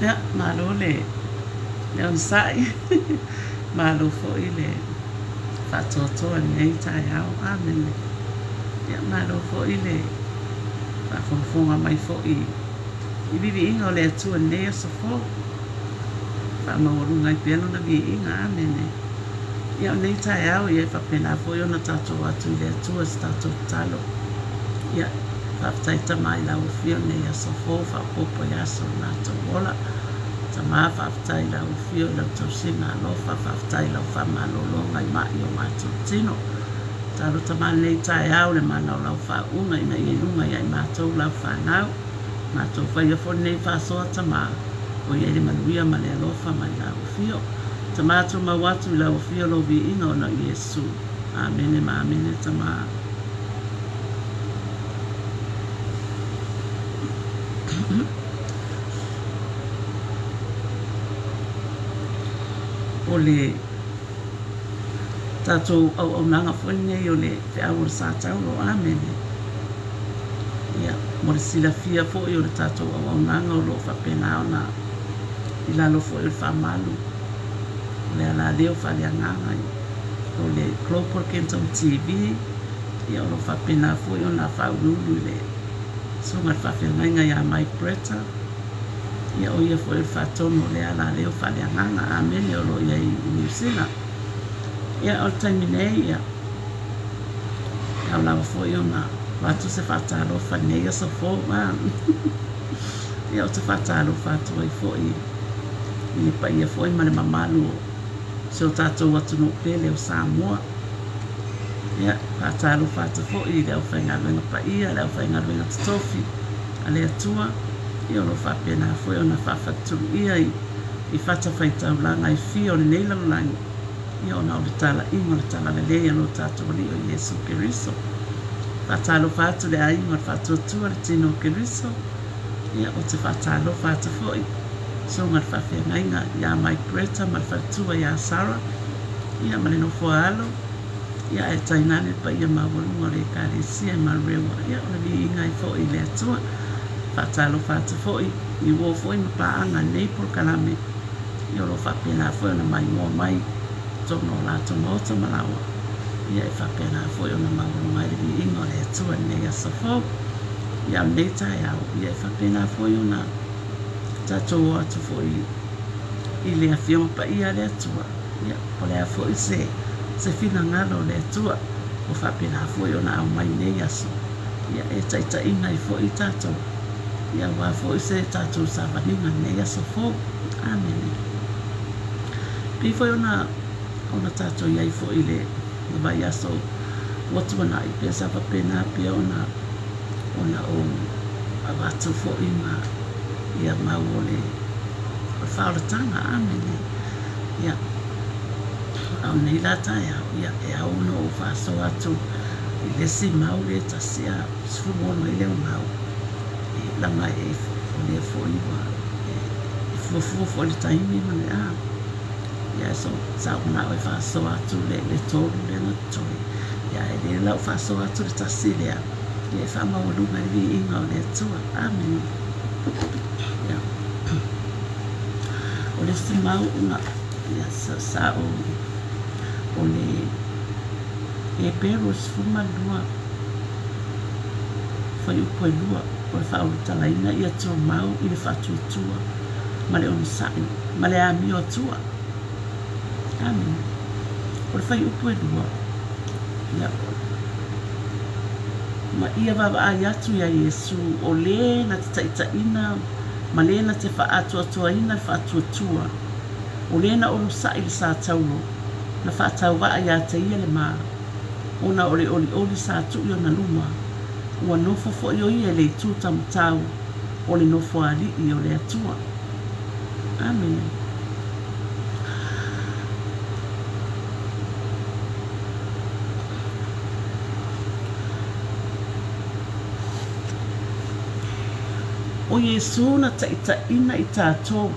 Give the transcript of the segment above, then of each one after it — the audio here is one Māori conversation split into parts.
Ya, malo le. Le on sai. Malo fo ile. Fatoto nei tai au amen. Ya malo fo ile. Fa fonga mai fo I. I bibi inga le tu nei so fo. Fa mauru ngai piano na bi inga amen. Ya nei tai au ye fa pena fo yo na tato atu le tu stato talo. Ya tai tamai la ufio nei so fo fa popo ya so na to bola. Tama tai la ufio la to sina lo fa tai la fa malolo ngai ma yo ma tino. Taro tama nei tai au le mana la fa unga ina ye lunga ya ma to la fa nau. Ma to fa yo fo nei fa so tama. O ye le manuia ma le lo fa mai la ufio. Tama to ma watu la ufio lo bi ino na Yesu. Amen ma amen tama. O le tatou au nanga fwene o le Feau Satauro amen. Ia, mo le silafia fo o le tatou au nanga o lo whapena o na I lalo fo o le whamalu. Le ala leo whaleanganga o le Global Kenton TV, ia o whapena fo i o na whaululu le so ngat whawhenga ia mai preta ia o ia fo i whatono le ala leo whaleanganga amene o lo ia i New Zealand ia o taimine ia au lawa fo i o na watu se whatalo whanea so fo ia o te whatalo whatua i fo i ni pa ia fo i mane mamalu se o tātou atu no pele o Samoa ia whatalo whatu fo i leo whaingaruenga pa ia leo whaingaruenga tutofi a lea tua ia o lo whapena fo i o na whawhatu ia i whata whaitau langa i fio ni neilarulangi ia o na o le tala ingo le tala le lea no tātou li o Yesu Keriso whatalo whatu le a ingo le whatu tua le tino Keriso ia o te whatalo whatu fo i so ngat whawhenga ia mai Greta ma whatua ia Sarah ia ma le no foalo ia e tainane pa ia mawalunga le kāresia ma rewa ia o le inga i fo i le atua whatalo whatu fo i wo fo i mapaanga Naples kalame ia lo whapena fo i na mai mua mai tono la tono ota malawa ia e whapena fo i o na mawalunga le inga le atua ne ia safo ia nei tai au ia e whapena fo i o na tātou atu fo i le awhioma pa ia le atua ia o le a fo i se whina ngalo le atua o whapena fo i o na au mai nei aso ia e taita inga i fo i tātou ia wā fo i se tātou sa waninga nei aso fo amen pi fo i o na tātou iai fo i le vai aso watu wana i pesa whapena pia o na o awatu fo i ma ia mau o le whaaratanga amene ia au nei la tai au ia e au no o whaaso atu i lesi mau le tasia sfumono i leo mau i langa e o le foiwa e fuafuafo le taimi mane a ia so sa una o whaaso atu le tolu le natoi ia e le lau whaaso atu le tasi lea ia e whamau lunga i vi inga o le atua amene o le simau una ia sa o le e pero sfuma lua foi o koe lua o le whaurutalaina ia tō mau i le whatutua ma le onu sa'i ma le ami o tua amen o le whai o koe lua ia ma ia wawa ai atu ia Yesu o le na te taitaina ma le na te whaatuatuaina le whaatuatua o le na onu sa'i le Satauro na whaatauwa ia te ia le maa ona o le oli sātu i o na luma ua nofo fo i o ia le tū tamutau o le nofo ali i o le atua amen o Yesu na taitaina i tātou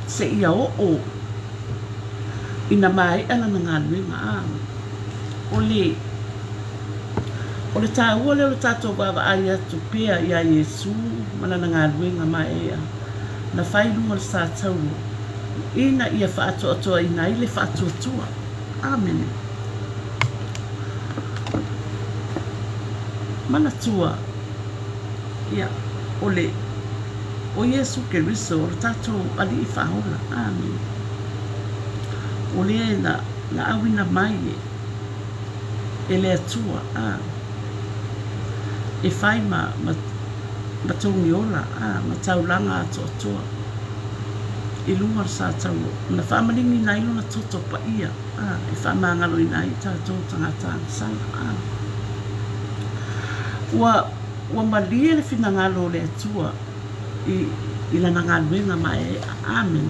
se ia o ina mai ana na ngaluenga o le tāua leo le tātou wawa ai atu pia ia Yesu mana na ngaluenga mai ea na whailunga le Satauro ina ia whaatoatoa ina i le whaatoatoa amen mana tua ia o Yesu Keriso o le tātou ali i whahola amen o le na awina mai e le atua e whai ma tongi ola ma taulanga atoa i lunga le Satauro na whamalingi nai luna toto pa ia e whamangalo i nai tātou tangata sala ua malie le whinangalo le atua i lana ngaluenga mai amen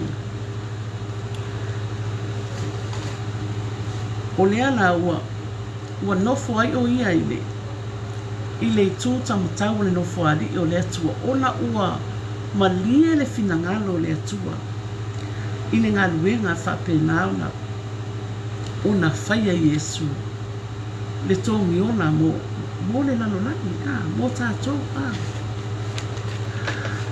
o le ala ua nofo ai o ia i le tū tamutau le nofo ali o le atua ona ua malie le finangalo le atua i le ngaluenga whapena ona whaia Yesu le tongi ona mo le lalolani mo tātou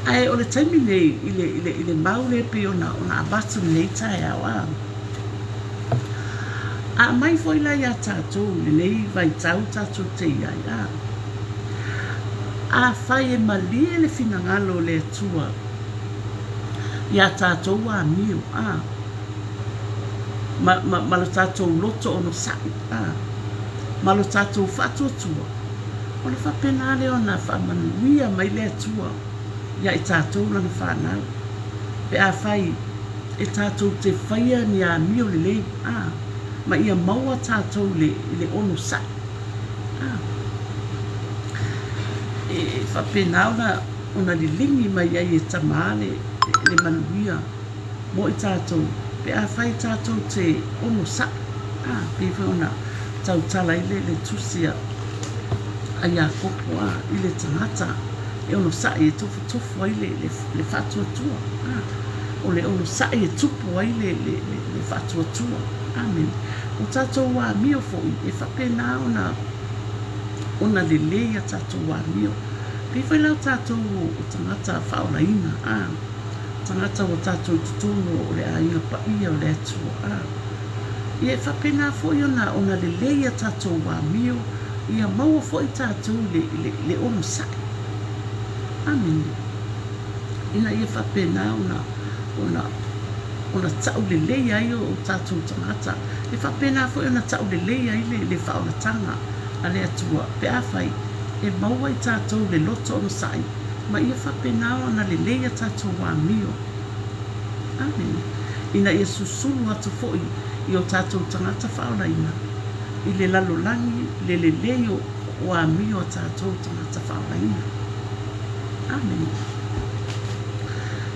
ai o le taimi nei i le mau le pe ona abatu nei tai au A mai foi la ia tātou, le nei vai tau tātou te iai a. A whai e malie le finangalo le atua. Ia tātou a mio a. Ma lo tātou loto ono sai a. Ma lo tātou whatua tua. O le whapena le o na whamanuia mai le atua. Ia i tātou lana whanau. Pe a whai e tātou te whaia ni a mio le lei a. Ma ia maua tātou le ono sai. E whapena ona li lingi mai ai e tamale le manuia mo i tātou. Pe a whai tātou te ono sai. Pe ona tau tala i le tusia ai a koko i le tangata. E ono sai e tofu ai le whatua tua. O le ono sai e tupu ai le whatua tua. Amen. O tātou wā mio foi, e whapena ona le lea tātou wā mio. Pe whai lau tātou o tangata whaolaina. Tangata o tātou tutono o le ainga paia o le atua. E whapena foi ona le lea tātou wā mio. Ia maua foi tātou le ono sai. Amen. Ina ia whapena ona tau le leia ai o tātou tangata. E whapena foi ona tau le leia ai le whaonatanga a le atua. Pe a whai, e maua i tātou le loto ono sai. Ma ia whapena ona le leia tātou wā mio. Amen. Ina ia susulu atu foi i o tātou tangata whaonaina. I le lalolangi le leio wā mio o tātou tangata whaonaina. Amen.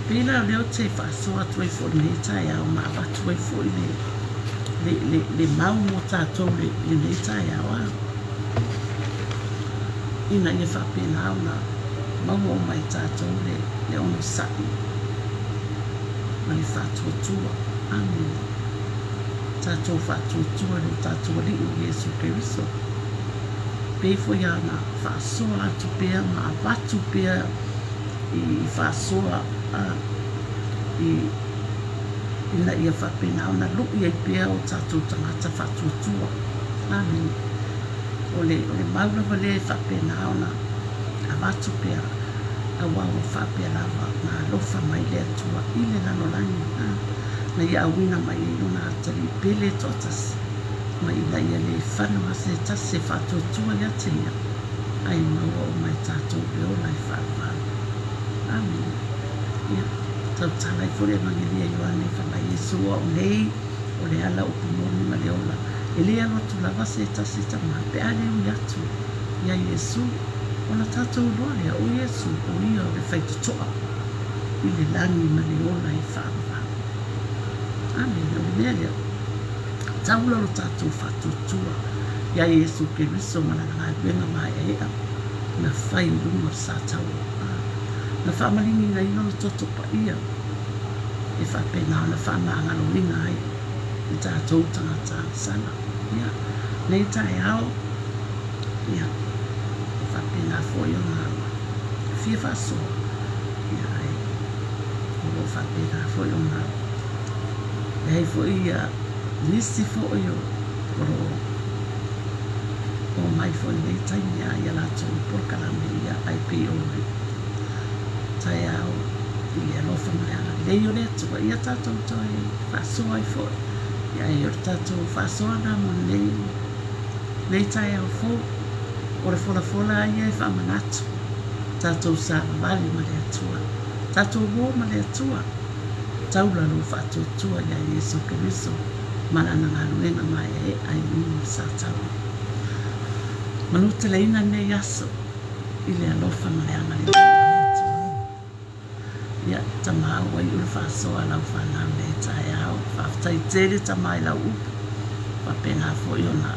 Pela leo te whaasoa tuai fo nei tai au ma watu ai fo le mau mo tātou le nei tai au au. Ina ia whapena au na mau o mai tātou le ono sai. Ma le whatua tua. Amen. Tātou whatua tua le tātou li o Jesu Keriso. Pei fo ia na whaasoa atu pea ma watu pea i whaasoa ina ia whapena ona lu'i ai pea o tātou tangata whatua tua. Amen. O le maurawa le whapena ona a watu pea a wawa whapea lava na lofa mai le atua i le lanolangi. Na ia awina mai e luna atari pele totas. Ma ina ia le whanua se tase whatua tua ia te ia. Ai maua o mai tātou beola i whaua. Amen. Ia. Tau tala i fore mangiria Ioane whama Yesu o nei o le ala o pumoni ma le ola. E le alotu lava se tase tama pe ale ui atu. Ia Yesu, ona tātou loa o Yesu o ia o le whaitutoa. I le langi ma le ola i whaua. Amen. O le mea lea. Taula lo tātou whatutua. Ia Yesu Keriso mana ngā benga mai ea. Na whai lunga Satauro. Na whamalingi na ino toto pa ia. E whapena na whamangalo ringa ai. I tātou tangata sana. Ia. Nei tai ao. Ia. Whapena fo i o ngā. Fia whaso. Ia ai. O whapena fo i o ngā. Hei fo ia. Nisi fo i o. Koro. O mai fo i nei taimi a ia lātou porkalame ia ai pe ori. Tai au i le alofa mai leo le atua ia tātou toi whasoa i fo. Ia e ori tātou whasoa na mo nei tai au fo. O le fola ia e whamanatu. Tātou sa vali ma le atua. Tātou mo ma le atua. Taula lo whatutua ia Yesu Keriso. Marana ngā ruenga mai e ai nungu Satauro. Manuta leina nei aso. I le alofa ma le amale. Ia tamau ai ura whasoa lau whanau nei tai au. Whaftai tere tamai lau upu. Whapena fo i ona.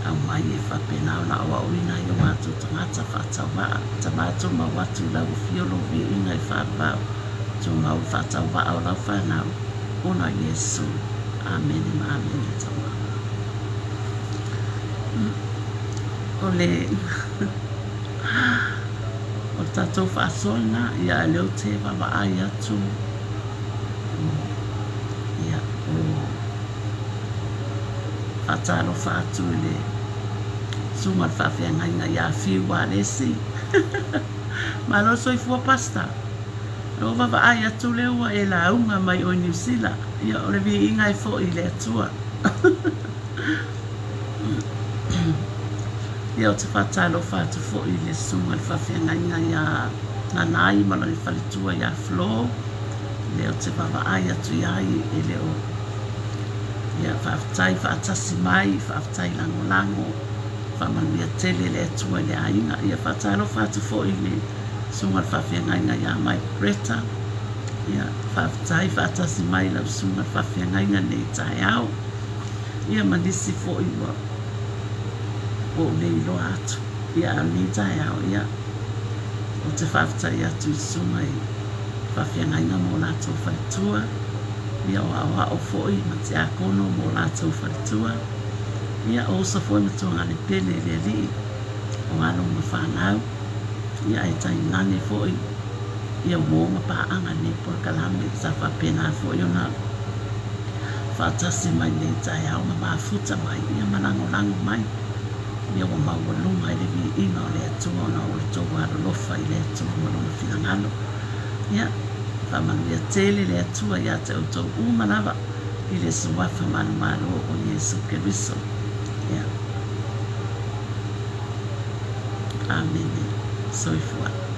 Au mai e whapena o na awa uina i o watu tangata whatau waa. Tamato ma watu lau fiolo vi ina i whapau. Tu mau whatau waa o lau whanau. Ona Yesu. Amen ma amen e tamau. Ole. O tātou whaasoina, ia leo te wawa ai atu. Ia o Fatalo fatu le sunga fafia ngai ya Feau le si. Malo so ifua pasta. O va ai atu le ua e la unga mai o New Zealand. Ia o le vi inga fo i le atua. Ia o te fatalo fatu fo i le sunga fafia ngai ya nanai malo le falitua ya Feau. Le o te va ai atu ai e le o. Ia whaftai whaatasi mai, whaftai lango, whamanuia tele le atua le ainga. Ia whatalo whatu fo i le sunga whawhia ngai a mai Greta. Ia whaftai whaatasi mai lau sunga whawhia ngai nei tai au. Ia manisi fo i wa o nei lo atu. Ia nei tai au ia. O te whaftai atu i sunga i whawhia ngai mo lato whaitua. Ia o awa o foi ma te akono mo lātou wharitua. Ia o sa foi ma tuanga le pele le li o alo ma whanau. Ia e tai nane foi. Ia mo ma paanga ne por kalame sa whapena foi o na whatasi mai ne tai au ma mafuta mai. Ia malango mai. Ia o mawalunga i le vi ina o le atua na o le tau waro lofa i le atua ma lona whiangalo. Ia whamanuia tele le atua ia te autou umanawa i le suafa malu o Yesu Keriso. Ia. Amen. Soifua.